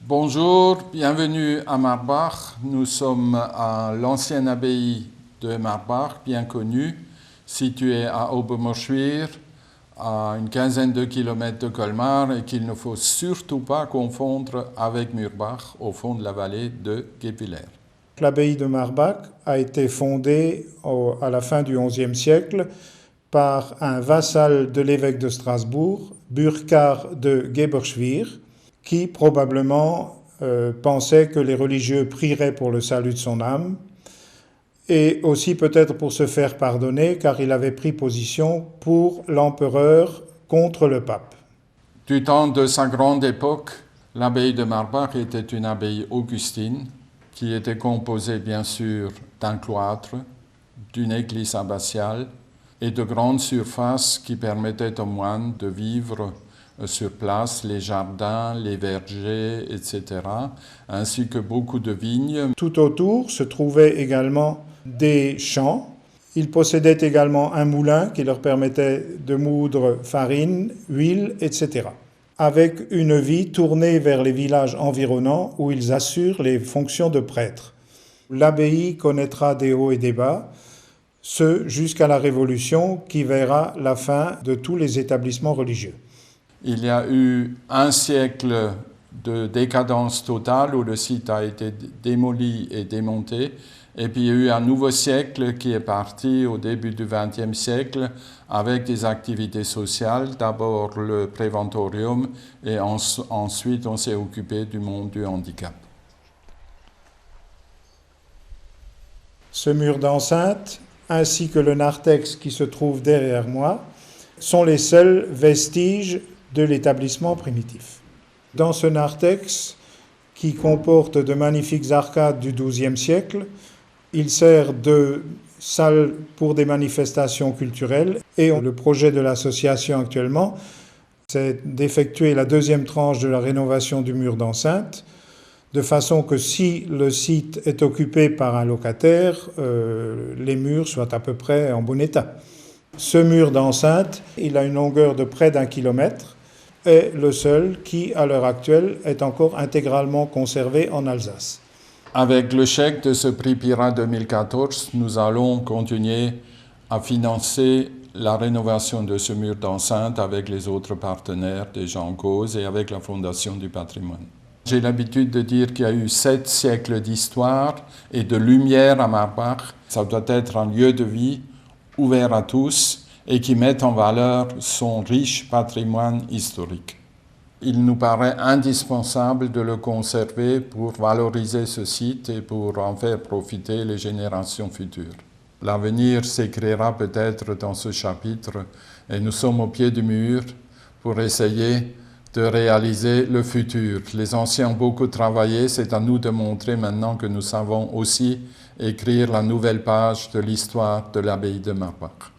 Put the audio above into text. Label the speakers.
Speaker 1: Bonjour, bienvenue à Marbach. Nous sommes à l'ancienne abbaye de Marbach, bien connue, située à Obermoschwir, à une quinzaine de kilomètres de Colmar, et qu'il ne faut surtout pas confondre avec Murbach, au fond de la vallée de Guebwiller.
Speaker 2: L'abbaye de Marbach a été fondée à la fin du XIe siècle par un vassal de l'évêque de Strasbourg, Burkhard de Geberschwir, qui probablement pensait que les religieux prieraient pour le salut de son âme, et aussi peut-être pour se faire pardonner, car il avait pris position pour l'empereur contre le pape.
Speaker 1: Du temps de sa grande époque, l'abbaye de Marbach était une abbaye augustine, qui était composée bien sûr d'un cloître, d'une église abbatiale et de grandes surfaces qui permettaient aux moines de vivre sur place, les jardins, les vergers, etc., ainsi que beaucoup de vignes.
Speaker 2: Tout autour se trouvaient également des champs. Ils possédaient également un moulin qui leur permettait de moudre farine, huile, etc., avec une vie tournée vers les villages environnants où ils assurent les fonctions de prêtres. L'abbaye connaîtra des hauts et des bas, ce jusqu'à la Révolution qui verra la fin de tous les établissements religieux.
Speaker 1: Il y a eu un siècle de décadence totale où le site a été démoli et démonté. Et puis il y a eu un nouveau siècle qui est parti au début du XXe siècle avec des activités sociales. D'abord le préventorium et ensuite on s'est occupé du monde du handicap.
Speaker 2: Ce mur d'enceinte ainsi que le narthex qui se trouve derrière moi sont les seuls vestiges de l'établissement primitif. Dans ce narthex, qui comporte de magnifiques arcades du XIIe siècle, il sert de salle pour des manifestations culturelles et le projet de l'association actuellement, c'est d'effectuer la deuxième tranche de la rénovation du mur d'enceinte, de façon que si le site est occupé par un locataire, les murs soient à peu près en bon état. Ce mur d'enceinte, il a une longueur de près d'1 kilomètre, est le seul qui, à l'heure actuelle, est encore intégralement conservé en Alsace.
Speaker 1: Avec le chèque de ce prix PIRA 2014, nous allons continuer à financer la rénovation de ce mur d'enceinte avec les autres partenaires déjà en cause et avec la Fondation du patrimoine. J'ai l'habitude de dire qu'il y a eu 7 siècles d'histoire et de lumière à Marbach. Ça doit être un lieu de vie ouvert à tous et qui met en valeur son riche patrimoine historique. Il nous paraît indispensable de le conserver pour valoriser ce site et pour en faire profiter les générations futures. L'avenir s'écrira peut-être dans ce chapitre et nous sommes au pied du mur pour essayer de réaliser le futur. Les anciens ont beaucoup travaillé, c'est à nous de montrer maintenant que nous savons aussi écrire la nouvelle page de l'histoire de l'abbaye de Marbach.